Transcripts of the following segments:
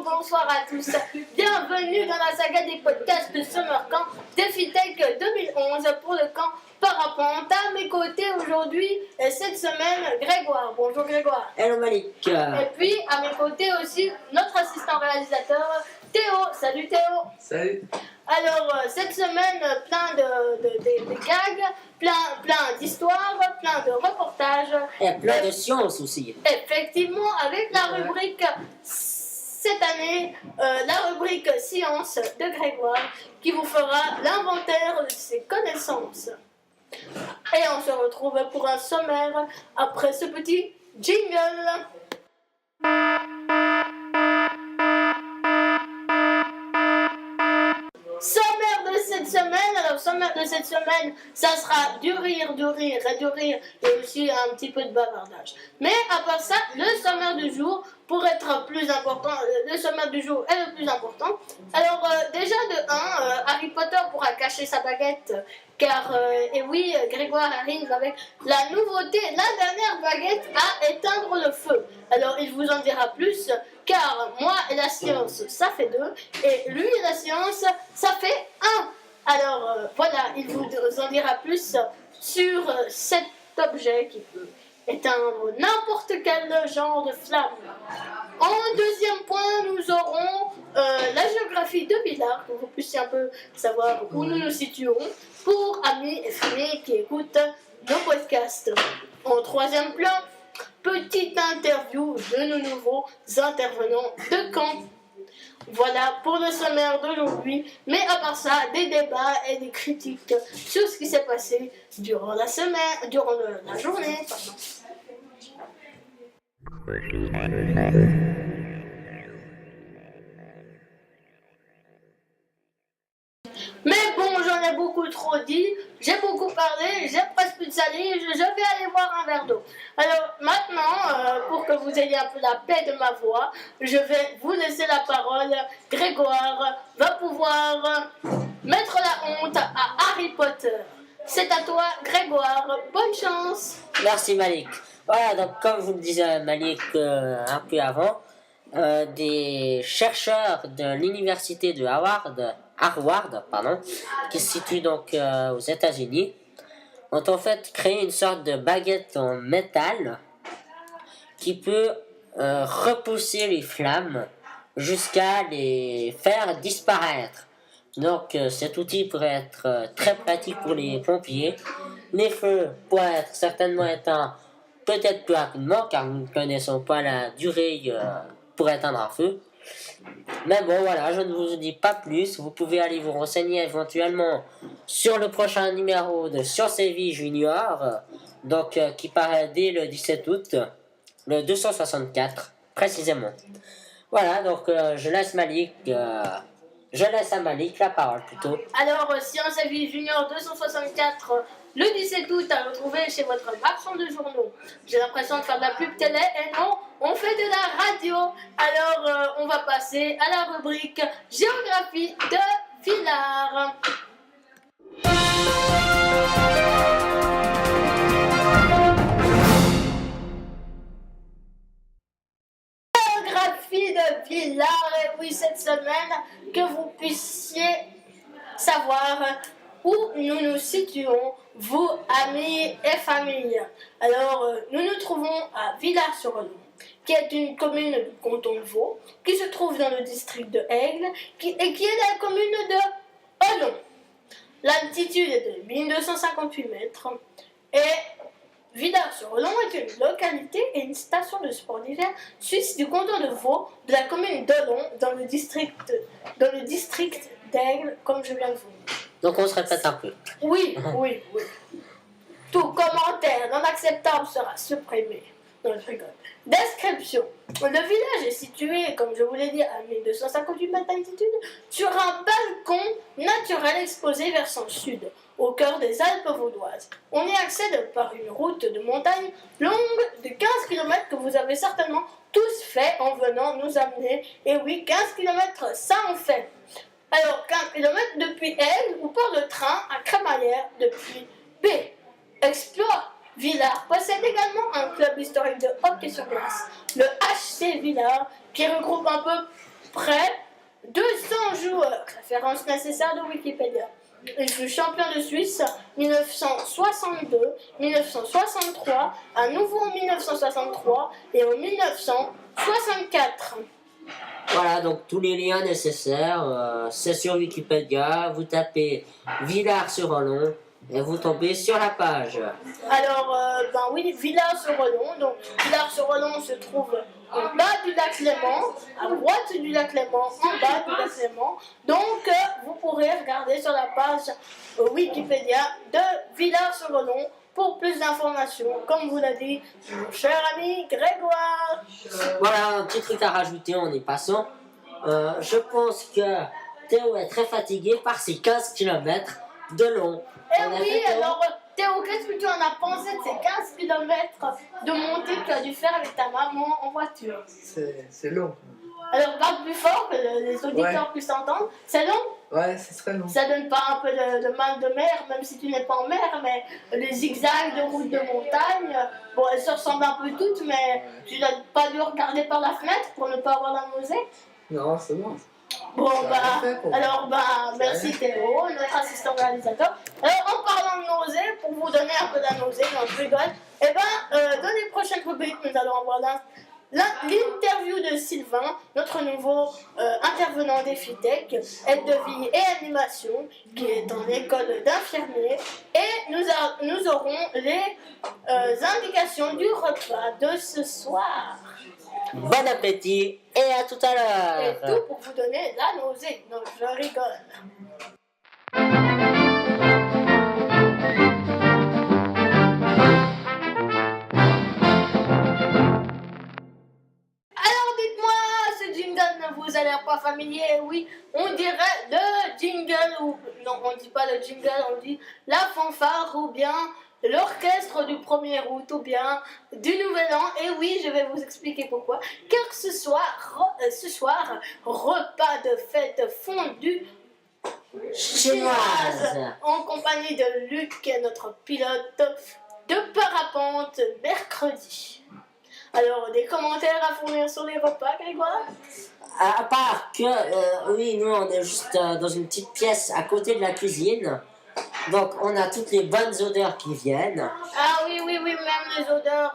bonsoir à tous. Bienvenue dans la saga des podcasts de Summer Camp DefiTech 2011 pour le camp Parapente. À mes côtés aujourd'hui, cette semaine, Grégoire. Bonjour Grégoire. Hello Malik. Et puis à mes côtés aussi, notre assistant réalisateur, Théo. Salut Théo. Salut. Alors, cette semaine, plein de gags, plein d'histoires, plein de reportages. Et plein de science aussi. Effectivement, avec la rubrique, cette année, la rubrique Science de Grégoire, qui vous fera l'inventaire de ses connaissances. Et on se retrouve pour un sommaire après ce petit jingle. Sommaire de cette semaine, ça sera du rire et aussi un petit peu de bavardage. Mais à part ça, le sommaire du jour, pour être plus important, le sommaire du jour est le plus important. Alors déjà de 1, Harry Potter pourra cacher sa baguette, car, et oui, Grégoire arrive avec la nouveauté, la dernière baguette à éteindre le feu. Alors il vous en dira plus, car moi et la science, ça fait 2, et lui et la science, ça fait 1. Alors voilà, il vous en dira plus sur cet objet qui peut éteindre n'importe quel genre de flamme. En deuxième point, nous aurons la géographie de Villars, pour que vous puissiez un peu savoir où nous nous situons, pour amis et familles qui écoutent nos podcasts. En troisième plan, petite interview de nos nouveaux intervenants de camp. Voilà pour le sommaire d'aujourd'hui, mais à part ça, des débats et des critiques sur ce qui s'est passé durant la semaine, durant la journée. Mais bon, j'en ai beaucoup trop dit, j'ai beaucoup parlé, j'ai presque plus de salive, je vais aller boire un verre d'eau. Alors maintenant, pour que vous ayez un peu la paix de ma voix, je vais vous laisser la parole. Grégoire va pouvoir mettre la honte à Harry Potter. C'est à toi, Grégoire. Bonne chance. Merci Malik. Voilà, donc comme vous le disais Malik un peu avant, des chercheurs de l'université de Harvard, qui se situe donc aux États-Unis, ont en fait créé une sorte de baguette en métal qui peut repousser les flammes jusqu'à les faire disparaître. Donc cet outil pourrait être très pratique pour les pompiers. Les feux pourraient être certainement éteints peut-être plus rapidement car nous ne connaissons pas la durée pour éteindre un feu. Mais bon voilà, je ne vous dis pas plus. Vous pouvez aller vous renseigner éventuellement sur le prochain numéro de Science et Vie Junior, donc qui paraît dès le 17 août, le 264 précisément. Voilà, donc je laisse à Malik la parole plutôt. Alors, Science et Vie Junior 264, le 17 août, à retrouver chez votre marchand de journaux. J'ai l'impression de faire de la pub télé, et non, on fait de la radio. Alors, on va passer à la rubrique Géographie de Villars. Géographie de Villars, et oui, cette semaine, que vous puissiez savoir où nous nous situons, vous, amis et familles. Alors, nous nous trouvons à Villars-sur-Olon, qui est une commune du canton de Vaud, qui se trouve dans le district de Aigle, et qui est la commune de Olon. L'altitude est de 1258 mètres, et Villars-sur-Olon est une localité et une station de sport d'hiver suisse du canton de Vaud, de la commune d'Olon, dans le district d'Aigle, comme je viens de vous dire. Donc on se répète un peu. Oui. Tout commentaire non acceptable sera supprimé. Non, je rigole. Description. Le village est situé, comme je vous l'ai dit, à 1258 mètres d'altitude, sur un balcon naturel exposé vers son sud, au cœur des Alpes vaudoises. On y accède par une route de montagne longue de 15 km que vous avez certainement tous fait en venant nous amener. Et oui, 15 km, ça en fait. Alors, 15 km depuis Aigle ou par le train à Crémaillère depuis B. Exploit. Villars possède également un club historique de hockey sur glace, le HC Villars, qui regroupe un peu près 200 joueurs, référence nécessaire de Wikipédia. Il fut champion de Suisse 1962, 1963, à nouveau en 1963 et en 1964. Voilà, donc tous les liens nécessaires, c'est sur Wikipédia. Vous tapez Villars-sur-Olon et vous tombez sur la page. Alors, oui, Villars-sur-Olon. Donc, Villars-sur-Olon se trouve en bas du lac Léman, à droite du lac Léman, en bas du lac Léman. Donc, vous pourrez regarder sur la page Wikipédia de Villars-sur-Olon pour plus d'informations, comme vous l'a dit mon cher ami Grégoire. Voilà, un petit truc à rajouter en y passant. Je pense que Théo est très fatigué par ses 15 km de long. Eh oui, alors Théo, qu'est-ce que tu en as pensé de ces 15 km de montée que tu as dû faire avec ta maman en voiture? C'est long. Alors parle plus fort que les auditeurs puissent entendre. C'est long? Ouais, c'est très long. Ça donne pas un peu de mal de mer, même si tu n'es pas en mer, mais les zigzags de route de montagne, bon, elles se ressemblent un peu toutes, mais tu n'as pas dû regarder par la fenêtre pour ne pas avoir la nausée? Non, c'est bon. Bon, Ça a rien fait pour moi. alors, merci Théo, notre assistant réalisateur. Alors, en parlant de nausée, pour vous donner un peu de la nausée, non, je rigole, dans les prochaines rubriques, nous allons avoir l'interview de Sylvain, notre nouveau intervenant d'EFITech, aide de vie et animation, qui est en école d'infirmier. Et nous aurons les indications du repas de ce soir. Bon appétit et à tout à Et l'heure. tout pour vous donner la nausée. Donc je rigole. Alors dites-moi, ce jingle ne vous a l'air pas familier? Oui, on dirait le jingle ou... Non, on dit pas le jingle, on dit la fanfare ou bien l'orchestre du 1er août ou bien du Nouvel An. Et oui, je vais vous expliquer pourquoi. Car ce soir, repas de fête fondue chinoise en compagnie de Luc, notre pilote de parapente mercredi. Alors, des commentaires à fournir sur les repas, Grégoire? À part que, oui, nous on est juste dans une petite pièce à côté de la cuisine. Donc on a toutes les bonnes odeurs qui viennent. Ah oui, même les odeurs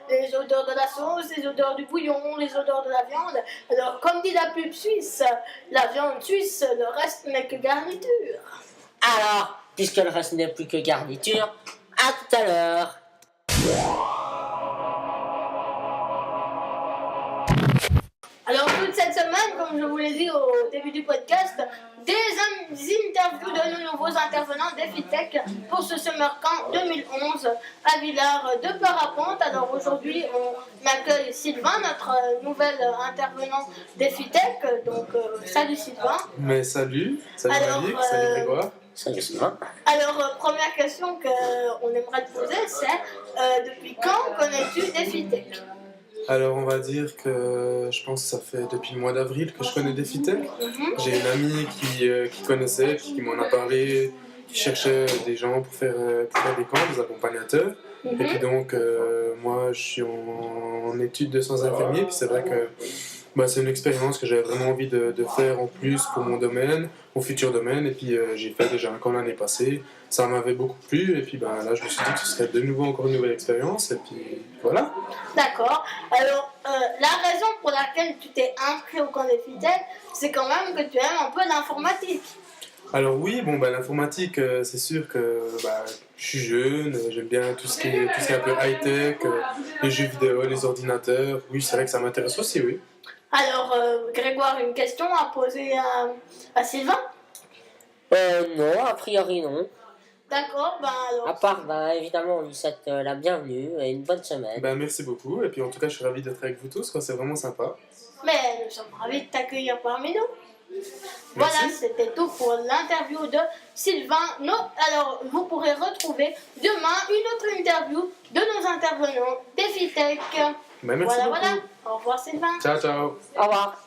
de la sauce, les odeurs du bouillon, les odeurs de la viande. Alors, comme dit la pub suisse, la viande suisse, le reste n'est que garniture. Alors, puisque le reste n'est plus que garniture, à tout à l'heure. Alors, toute cette semaine, comme je vous l'ai dit au début du podcast, des interviews de nos nouveaux intervenants d'EFITech pour ce Summer Camp 2011 à Villars de Parapente. Alors aujourd'hui, on accueille Sylvain, notre nouvel intervenant d'EFITech. Donc, salut Sylvain. Mais salut Alors, Malik, salut Grégoire. Salut Sylvain. Alors, première question qu'on aimerait te poser, c'est depuis quand connais-tu DefiTech? Alors on va dire que je pense que ça fait depuis le mois d'avril que je connais DefiTech. J'ai une amie qui connaissait, qui m'en a parlé, qui cherchait des gens pour faire des camps, des accompagnateurs. Et puis donc moi je suis en études de sciences infirmiers, puis c'est vrai que c'est une expérience que j'avais vraiment envie de faire en plus pour mon domaine, mon futur domaine. Et puis j'ai fait déjà un camp l'année passée, ça m'avait beaucoup plu. Et puis là je me suis dit que ce serait de nouveau encore une nouvelle expérience. Et puis voilà. D'accord. Alors la raison pour laquelle tu t'es inscrit au camp DefiTech, c'est quand même que tu aimes un peu l'informatique. Alors oui, l'informatique, c'est sûr que je suis jeune, j'aime bien tout ce qui est un peu high-tech, les jeux vidéo, les ordinateurs. Oui, c'est vrai que ça m'intéresse aussi, oui. Alors, Grégoire, une question à poser à Sylvain? Non, a priori non. D'accord, alors... À part, évidemment, on lui souhaite la bienvenue et une bonne semaine. Merci beaucoup, et puis en tout cas, je suis ravi d'être avec vous tous, quoi. C'est vraiment sympa. Mais nous sommes ravis de t'accueillir parmi nous. Voilà, c'était tout pour l'interview de Sylvain. Alors, vous pourrez retrouver demain une autre interview de nos intervenants d'EFITech. Merci beaucoup. Voilà. Au revoir Sylvain. Ciao, ciao. Au revoir.